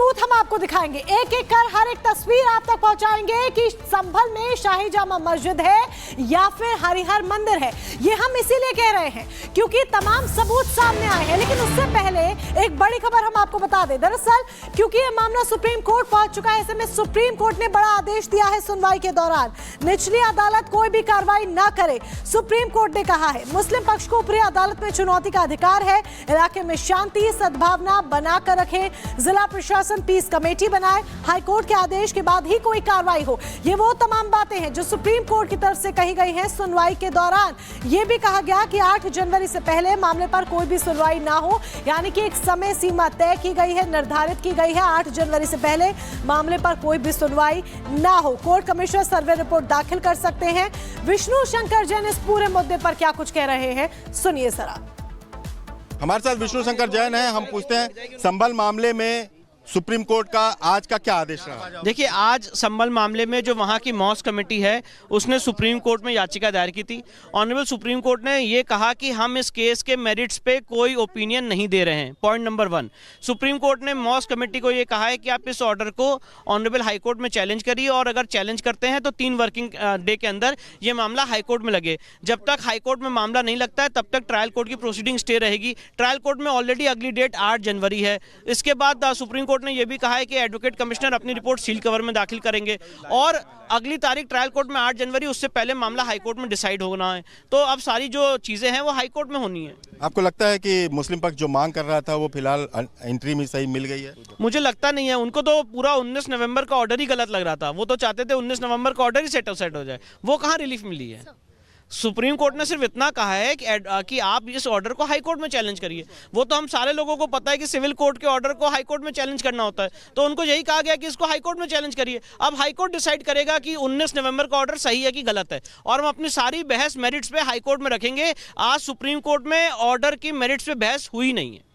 सबूत हम आपको दिखाएंगे, एक एक कर हर एक तस्वीर आप तक पहुंचाएंगे कि संभल में शाही जामा मस्जिद है या फिर हरिहर मंदिर है। ये हम इसीलिए कह रहे हैं क्योंकि तमाम सबूत सामने आए हैं। लेकिन उससे पहले एक बड़ी खबर हम आपको बता दें। दरअसल क्योंकि ये मामला सुप्रीम कोर्ट पहुंच चुका है, ऐसे में सुप्रीम कोर्ट ने बड़ा आदेश दिया है सुनवाई के दौरान निचली अदालत कोई भी कार्रवाई न करे। सुप्रीम कोर्ट ने कहा है मुस्लिम पक्ष को ऊपरी अदालत में चुनौती का अधिकार है, इलाके में शांति सद्भावना बनाकर रखें, जिला प्रशासन पीस कमेटी बनाए, हाईकोर्ट के आदेश के बाद ही कोई कार्रवाई हो। ये वो तमाम बातें हैं जो सुप्रीम कोर्ट की तरफ से कही गई हैं सुनवाई के दौरान। ये भी कहा गया कि 8 जनवरी से पहले मामले पर कोई भी सुनवाई ना हो, यानी कि एक समय सीमा तय की गई है, निर्धारित की गई है। 8 जनवरी से पहले मामले पर कोई भी सुनवाई ना हो। कोर्ट कमिश्नर सर्वे रिपोर्ट दाखिल कर सकते हैं। विष्णु शंकर जैन इस पूरे मुद्दे पर क्या कुछ कह रहे हैं, सुनिए जरा। हमारे साथ विष्णु शंकर जैन है। हम पूछते हैं संभल मामले में सुप्रीम कोर्ट का आज का क्या आदेश रहा? देखिए, आज संभल मामले में जो वहाँ की मॉस्क कमेटी है उसने सुप्रीम कोर्ट में याचिका दायर की थी। ऑनरेबल सुप्रीम कोर्ट ने ये कहा कि हम इस केस के मेरिट्स पे कोई ओपिनियन नहीं दे रहे हैं। पॉइंट नंबर 1, सुप्रीम कोर्ट ने मॉस्क कमेटी को ये कहा है कि आप इस ऑर्डर को ऑनरेबल हाईकोर्ट में चैलेंज करिए और अगर चैलेंज करते हैं तो 3 वर्किंग डे के अंदर ये मामला हाईकोर्ट में लगे। जब तक हाईकोर्ट में मामला नहीं लगता है तब तक ट्रायल कोर्ट की प्रोसीडिंग स्टे रहेगी। ट्रायल कोर्ट में ऑलरेडी अगली डेट 8 जनवरी है। इसके बाद सुप्रीम कोर्ट ने यह भी कहा है कि एडवोकेट कमिश्नर अपनी रिपोर्ट सील कवर में दाखिल करेंगे और अगली तारीख ट्रायल कोर्ट में 8 जनवरी, उससे पहले मामला हाईकोर्ट में डिसाइड होना है। तो अब सारी जो चीजें हैं वो हाईकोर्ट में होनी है। आपको लगता है कि मुस्लिम पक्ष जो मांग कर रहा था वो फिलहाल एंट्री में सही मिल गई है? मुझे लगता नहीं है। उनको तो पूरा 19 नवंबर का ऑर्डर ही गलत लग रहा था। वो तो चाहते थे 19 नवंबर का ऑर्डर ही सेट हो जाए। वो कहाँ रिलीफ मिली है? सुप्रीम कोर्ट ने सिर्फ इतना कहा है कि आप इस ऑर्डर को हाई कोर्ट में चैलेंज करिए। वो तो हम सारे लोगों को पता है कि सिविल कोर्ट के ऑर्डर को हाई कोर्ट में चैलेंज करना होता है, तो उनको यही कहा गया कि इसको हाई कोर्ट में चैलेंज करिए। अब हाई कोर्ट डिसाइड करेगा कि 19 नवंबर का ऑर्डर सही है कि गलत है और हम अपनी सारी बहस मेरिट्स पे हाई कोर्ट में रखेंगे। आज सुप्रीम कोर्ट में ऑर्डर की मेरिट्स पे बहस हुई नहीं है।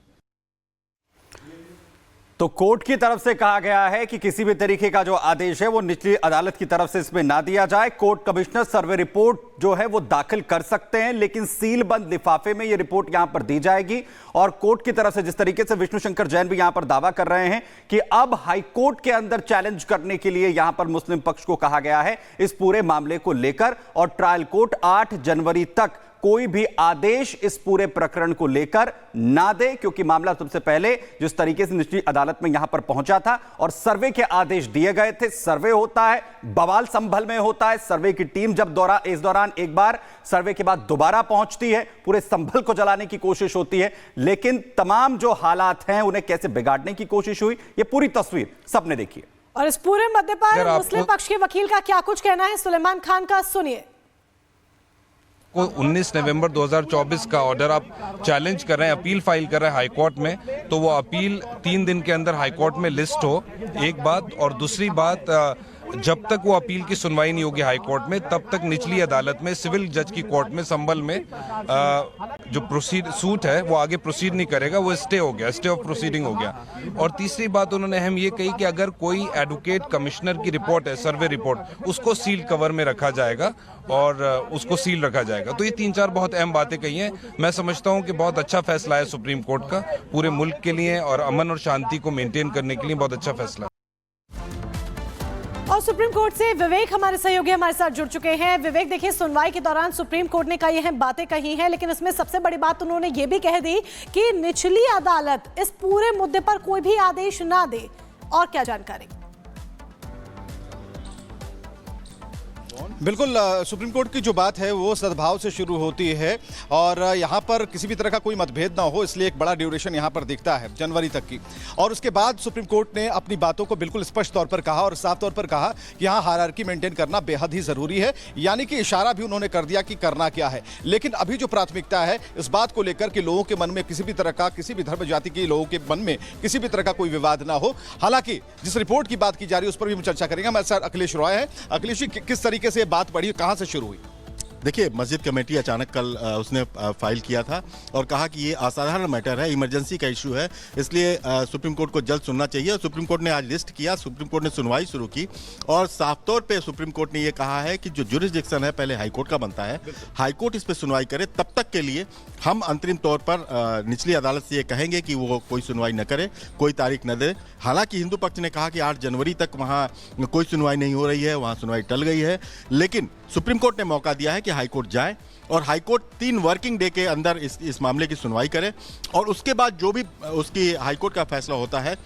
तो कोर्ट की तरफ से कहा गया है कि किसी भी तरीके का जो आदेश है वो निचली अदालत की तरफ से इसमें ना दिया जाए। कोर्ट कमिश्नर सर्वे रिपोर्ट जो है वो दाखिल कर सकते हैं, लेकिन सील बंद लिफाफे में ये रिपोर्ट यहां पर दी जाएगी। और कोर्ट की तरफ से जिस तरीके से विष्णु शंकर जैन भी यहां पर दावा कर रहे हैं कि अब हाईकोर्ट के अंदर चैलेंज करने के लिए यहां पर मुस्लिम पक्ष को कहा गया है इस पूरे मामले को लेकर, और ट्रायल कोर्ट 8 जनवरी तक कोई भी आदेश इस पूरे प्रकरण को लेकर ना दे, क्योंकि मामला सबसे पहले जिस तरीके से निचली अदालत में यहां पर पहुंचा था और सर्वे के आदेश दिए गए थे। सर्वे होता है, बवाल संभल में होता है। सर्वे की टीम जब इस दौरान एक बार सर्वे के बाद दोबारा पहुंचती है, पूरे संभल को जलाने की कोशिश होती है, लेकिन तमाम जो हालात हैं उन्हें कैसे बिगाड़ने की कोशिश हुई, ये पूरी तस्वीर सबने देखी है। और इस पूरे मुद्दे पर मुस्लिम पक्ष के वकील का क्या कुछ कहना है, सुलेमान खान का सुनिए। को 19 नवंबर 2024 का ऑर्डर आप चैलेंज कर रहे हैं, अपील फाइल कर रहे हैं हाई कोर्ट में, तो वो अपील 3 दिन के अंदर हाई कोर्ट में लिस्ट हो, एक बात। और दूसरी बात, जब तक वो अपील की सुनवाई नहीं होगी हाई कोर्ट में तब तक निचली अदालत में सिविल जज की कोर्ट में संभल में जो सूट है वो आगे प्रोसीड नहीं करेगा, वो स्टे हो गया, स्टे ऑफ प्रोसीडिंग हो गया। और तीसरी बात उन्होंने अहम ये कही कि अगर कोई एडवोकेट कमिश्नर की रिपोर्ट है, सर्वे रिपोर्ट, उसको सील कवर में रखा जाएगा और उसको सील रखा जाएगा। तो ये 3-4 बहुत अहम बातें कही हैं। मैं समझता हूँ कि बहुत अच्छा फैसला है सुप्रीम कोर्ट का, पूरे मुल्क के लिए और अमन और शांति को मेंटेन करने के लिए बहुत अच्छा फैसला है। और सुप्रीम कोर्ट से विवेक हमारे सहयोगी हमारे साथ जुड़ चुके हैं। विवेक, देखिए, सुनवाई के दौरान सुप्रीम कोर्ट ने कई अहम बातें कही हैं, लेकिन इसमें सबसे बड़ी बात उन्होंने ये भी कह दी कि निचली अदालत इस पूरे मुद्दे पर कोई भी आदेश ना दे। और क्या जानकारी? बिल्कुल, सुप्रीम कोर्ट की जो बात है वो सद्भाव से शुरू होती है और यहाँ पर किसी भी तरह का कोई मतभेद ना हो, इसलिए एक बड़ा ड्यूरेशन यहाँ पर दिखता है जनवरी तक की। और उसके बाद सुप्रीम कोर्ट ने अपनी बातों को बिल्कुल स्पष्ट तौर पर कहा और साफ तौर पर कहा कि यहाँ हायरार्की मेंटेन करना बेहद ही ज़रूरी है, यानी कि इशारा भी उन्होंने कर दिया कि करना क्या है। लेकिन अभी जो प्राथमिकता है इस बात को लेकर कि लोगों के मन में किसी भी तरह का, किसी भी धर्म जाति के लोगों के मन में किसी भी तरह का कोई विवाद ना हो। हालांकि जिस रिपोर्ट की बात की जा रही है उस पर भी हम चर्चा करेंगे। हमारे साथ अखिलेश रॉय है। अखिलेश जी, किस तरीके से बात बढ़ी, कहां से शुरू हुई? देखिए, मस्जिद कमेटी अचानक कल उसने फाइल किया था और कहा कि ये असाधारण मैटर है, इमरजेंसी का इशू है, इसलिए सुप्रीम कोर्ट को जल्द सुनना चाहिए। और सुप्रीम कोर्ट ने आज लिस्ट किया, सुप्रीम कोर्ट ने सुनवाई शुरू की और साफ तौर पे सुप्रीम कोर्ट ने ये कहा है कि जो जुरिस्डिक्शन है पहले हाईकोर्ट का बनता है, हाईकोर्ट इस पर सुनवाई करे, तब तक के लिए हम अंतरिम तौर पर निचली अदालत से ये कहेंगे कि वो कोई सुनवाई न करे, कोई तारीख न दे। हालांकि हिंदू पक्ष ने कहा कि 8 जनवरी तक वहाँ कोई सुनवाई नहीं हो रही है, वहाँ सुनवाई टल गई है, लेकिन सुप्रीम कोर्ट ने मौका दिया है कि हाईकोर्ट जाए और हाईकोर्ट 3 वर्किंग डे के अंदर इस मामले की सुनवाई करे और उसके बाद जो भी उसकी हाईकोर्ट का फैसला होता है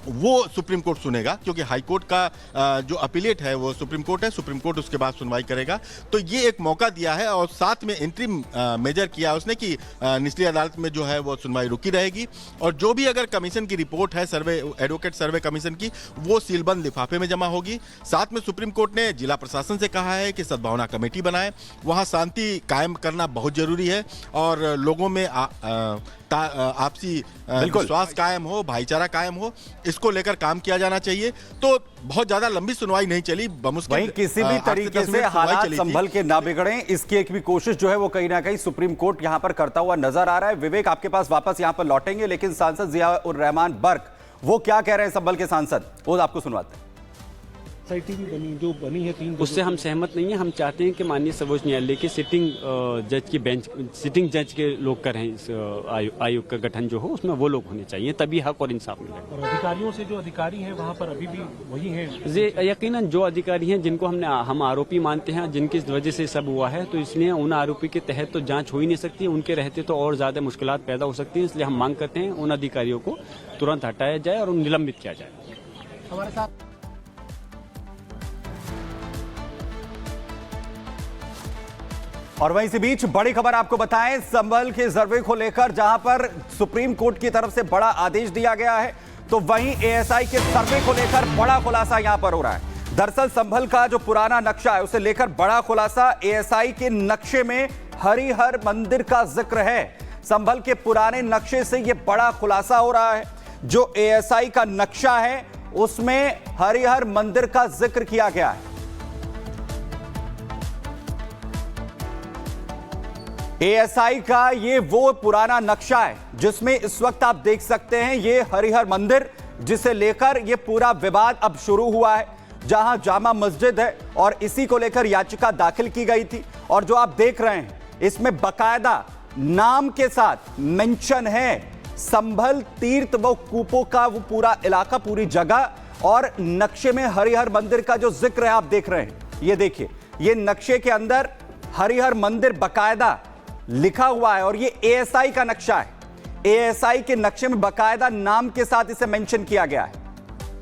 वो सुप्रीम कोर्ट सुनेगा, क्योंकि हाईकोर्ट का जो अपीलेट है वो सुप्रीम कोर्ट है, सुप्रीम कोर्ट उसके बाद सुनवाई करेगा। तो ये एक मौका दिया है और साथ में इंटरिम मेजर किया उसने कि निचली अदालत में जो है वो सुनवाई रुकी रहेगी और जो भी अगर कमीशन की रिपोर्ट है, सर्वे एडवोकेट सर्वे कमीशन की, वो सीलबंद लिफाफे में जमा होगी। साथ में सुप्रीम कोर्ट ने जिला प्रशासन से कहा है कि सद्भावना कमेटी बनाए, वहाँ शांति कायम करना बहुत जरूरी है और लोगों में आपसी विश्वास कायम हो, भाईचारा कायम हो, इसको लेकर काम किया जाना चाहिए। तो बहुत ज्यादा लंबी सुनवाई नहीं चली, वहीं किसी भी तरीके से हालात संभल के ना बिगड़े, इसकी एक भी कोशिश जो है वो कहीं ना कहीं सुप्रीम कोर्ट यहां पर करता हुआ नजर आ रहा है। विवेक, आपके पास वापस यहां पर लौटेंगे, लेकिन सांसद जियाउर रहमान बर्क वो क्या कह रहे हैं संभल के सांसद, वो आपको सुनवाते हैं। सोसाइटी भी बनी जो बनी है 3, उससे हम सहमत नहीं है। हम चाहते हैं कि माननीय सर्वोच्च न्यायालय के सिटिंग जज की बेंच, सिटिंग जज के लोग करें इस आयोग का गठन जो हो, उसमें वो लोग होने चाहिए, तभी हक और इंसाफ मिलेगा। और अधिकारियों से जो अधिकारी हैं वहाँ पर अभी भी वही हैं। ये यकीनन जो अधिकारी हैं जिनको हम आरोपी मानते हैं, जिनकी वजह से सब हुआ है, तो इसलिए उन आरोपी के तहत तो जांच हो ही नहीं सकती, उनके रहते तो और ज्यादा मुश्किलात पैदा हो सकती है। इसलिए हम मांग करते हैं उन अधिकारियों को तुरंत हटाया जाए और निलंबित किया जाए। हमारे साथ और वहीं इसी बीच बड़ी खबर आपको बताएं, संभल के सर्वे को लेकर जहां पर सुप्रीम कोर्ट की तरफ से बड़ा आदेश दिया गया है, तो वहीं एएसआई के सर्वे को लेकर बड़ा खुलासा यहां पर हो रहा है। दरअसल संभल का जो पुराना नक्शा है उसे लेकर बड़ा खुलासा, एएसआई के नक्शे में हरिहर मंदिर का जिक्र है। संभल के पुराने नक्शे से यह बड़ा खुलासा हो रहा है। जो एएसआई का नक्शा है उसमें हरिहर मंदिर का जिक्र किया गया है। एएसआई का ये वो पुराना नक्शा है जिसमें इस वक्त आप देख सकते हैं ये हरिहर मंदिर, जिसे लेकर ये पूरा विवाद अब शुरू हुआ है, जहां जामा मस्जिद है और इसी को लेकर याचिका दाखिल की गई थी। और जो आप देख रहे हैं इसमें बकायदा नाम के साथ मेंशन है संभल तीर्थ व कूपों का वो पूरा इलाका, पूरी जगह, और नक्शे में हरिहर मंदिर का जो जिक्र है आप देख रहे हैं। ये देखिए, ये नक्शे के अंदर हरिहर मंदिर बकायदा लिखा हुआ है और ये एएसआई का नक्शा है। एएसआई के नक्शे में बकायदा नाम के साथ इसे मेंशन किया गया है।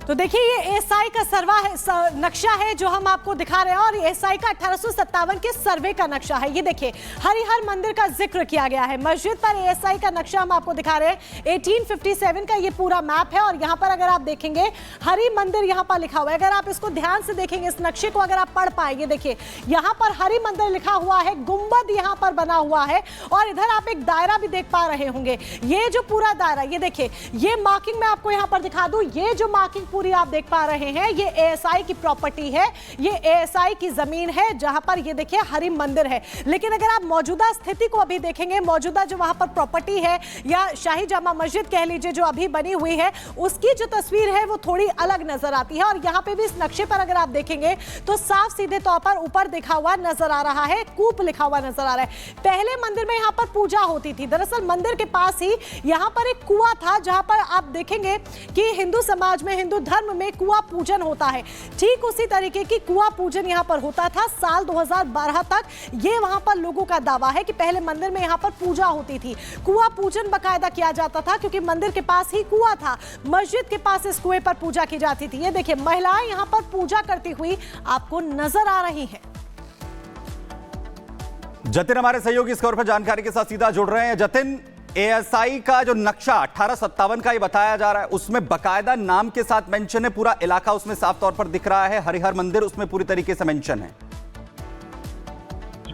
तो देखिए ये एएसआई का नक्शा है जो हम आपको दिखा रहे हैं और एएसआई का 1857 के सर्वे का नक्शा है। ये देखिए हरिहर मंदिर का जिक्र किया गया है, मस्जिद पर एएसआई का नक्शा हम आपको दिखा रहे हैं। 1857 का ये पूरा मैप है और यहाँ पर अगर आप देखेंगे हरि मंदिर यहाँ पर लिखा हुआ है। अगर आप इसको ध्यान से देखेंगे, इस नक्शे को अगर आप पढ़ पाएंगे, देखिए यहाँ पर हरि मंदिर लिखा हुआ है, गुंबद यहाँ पर बना हुआ है और इधर आप एक दायरा भी देख पा रहे होंगे। ये जो पूरा दायरा, ये देखिए, ये मार्किंग मैं आपको यहाँ पर दिखा दूं, ये जो मार्किंग पूरी आप देख पा रहे हैं ये एएसआई की प्रॉपर्टी है, ये एएसआई की जमीन है जहां पर ये देखिए हरि मंदिर है। लेकिन अगर आप मौजूदा स्थिति को अभी देखेंगे, मौजूदा जो वहां पर प्रॉपर्टी है या शाही जामा मस्जिद कह लीजिए जो अभी बनी हुई है, उसकी जो तस्वीर है वो थोड़ी अलग नजर आती है। और यहां पे भी इस नक्शे पर अगर आप देखेंगे तो साफ सीधे तौर पर ऊपर लिखा हुआ नजर आ रहा है, कूप लिखा हुआ नजर आ रहा है। पहले मंदिर में यहां पर पूजा होती थी। दरअसल मंदिर के पास ही यहां पर एक कुआं था जहां पर आप देखेंगे कि हिंदू समाज में, हिंदू धर्म में कुआं पूजन होता है। ठीक उसी तरीके की कुआं पूजन यहां पर होता था साल 2012 तक। ये वहां पर लोगों का दावा है कि पहले मंदिर में यहां पर पूजा होती थी, कुआं पूजन बकायदा किया जाता था क्योंकि मंदिर के पास ही कुआं था, मस्जिद के पास इस कुएं पर पूजा की जाती थी। ये देखिए महिलाएं यहां पर पूजा करती हुई आपको नजर आ रही हैं। जतिन हमारे सहयोगी इस खबर पर जानकारी के साथ सीधा जुड़ रहे हैं। जतिन, एएसआई का जो नक्शा 1857 का ये बताया जा रहा है, उसमें बकायदा नाम के साथ मेंशन है, पूरा इलाका उसमें साफ तौर पर दिख रहा है, हरिहर मंदिर उसमें पूरी तरीके से मेंशन है।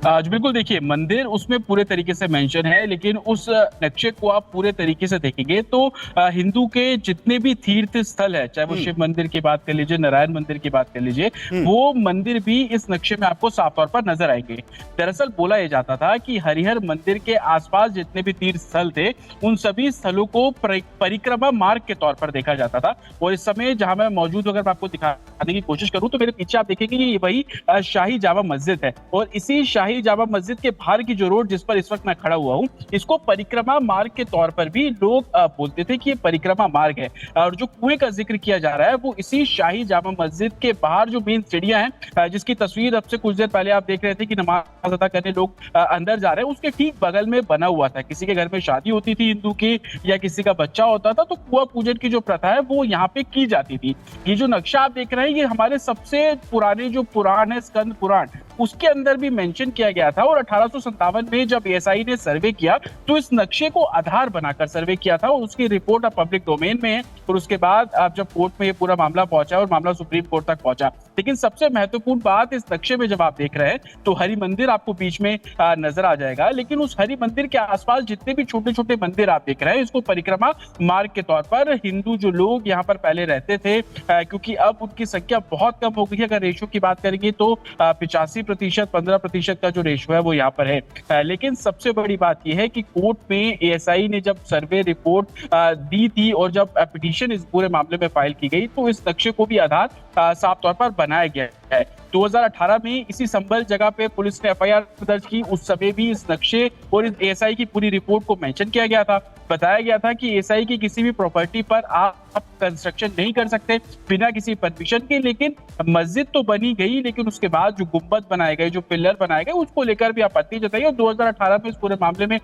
बिल्कुल, देखिए मंदिर उसमें पूरे तरीके से मेंशन है, लेकिन उस नक्शे को आप पूरे तरीके से देखेंगे तो हिंदू के जितने भी तीर्थ स्थल है, चाहे वो शिव मंदिर की बात कर लीजिए, नारायण मंदिर की बात कर लीजिए, वो मंदिर भी इस नक्शे में आपको साफ तौर पर नजर आएंगे। दरअसल बोला यह जाता था कि हरिहर मंदिर के आसपास जितने भी तीर्थ स्थल थे, उन सभी स्थलों को परिक्रमा मार्ग के तौर पर देखा जाता था। और इस समय जहां मैं मौजूद हूं, अगर मैं आपको दिखाने की कोशिश करूं तो मेरे पीछे आप देखेंगे ये वही शाही जामा मस्जिद है, और इसी शाही जामा मस्जिद के बाहर की जो रोड जिस पर इस वक्त मैं खड़ा हुआ हूं, इसको परिक्रमा मार्ग के तौर पर भी लोग बोलते थे कि ये परिक्रमा मार्ग है। और जो कुएं का जिक्र किया जा रहा है वो इसी शाही जामा मस्जिद के बाहर जो मेन सीढ़ियां हैं, जिसकी तस्वीर अब से कुछ देर पहले आप देख रहे थे कि नमाज अदा करने लोग अंदर जा रहे हैं, उसके ठीक बगल में बना हुआ था। किसी के घर में शादी होती थी हिंदू की, या किसी का बच्चा होता था, तो कुआं पूजन की जो प्रथा है वो यहाँ पे की जाती थी। ये जो नक्शा आप देख रहे हैं, ये हमारे सबसे पुराने जो पुराण है, स्कंद पुराण, उसके अंदर भी मेंशन किया गया था। और 1857 में जब एएसआई ने सर्वे किया तो इस नक्शे को आधार बनाकर सर्वे किया था, और उसकी रिपोर्ट अब पब्लिक डोमेन में है। और उसके बाद अब जब कोर्ट में ये पूरा मामला पहुंचा और मामला सुप्रीम कोर्ट तक पहुंचा। लेकिन सबसे महत्वपूर्ण बात, इस नक्शे में जब आप देख रहे हैं तो हरि मंदिर आपको बीच में नजर आ जाएगा, लेकिन उस हरि मंदिर के आसपास जितने भी छोटे छोटे मंदिर आप देख रहे हैं, इसको परिक्रमा मार्ग के तौर पर हिंदू जो लोग यहाँ पर पहले रहते थे, क्योंकि अब उनकी संख्या बहुत कम हो गई है। अगर रेशो की बात करेंगे तो 85%, 15% का जो रेशो है वो यहाँ पर है। लेकिन सबसे बड़ी बात यह है कि कोर्ट में एएसआई ने जब सर्वे रिपोर्ट दी थी और जब पिटीशन इस पूरे मामले में फाइल की गई, तो इस नक्शे को भी आधार साफ तौर पर बनाया गया है। 2018 में इसी संबल जगह पे पुलिस ने एफआईआर दर्ज की। उस समय भी इस नक्शे और इस एएसआई की पूरी रिपोर्ट को मेंशन किया गया था। बताया गया था कि एएसआई की किसी भी प्रॉपर्टी पर आप कंस्ट्रक्शन नहीं कर सकते बिना किसी परमिशन के। लेकिन मस्जिद तो बनी गई, लेकिन उसके बाद जो गुंबद बनाए गए, जो पिलर बनाए गए, उसको लेकर भी आपत्ति जताई। और 2018 में इस पूरे मामले में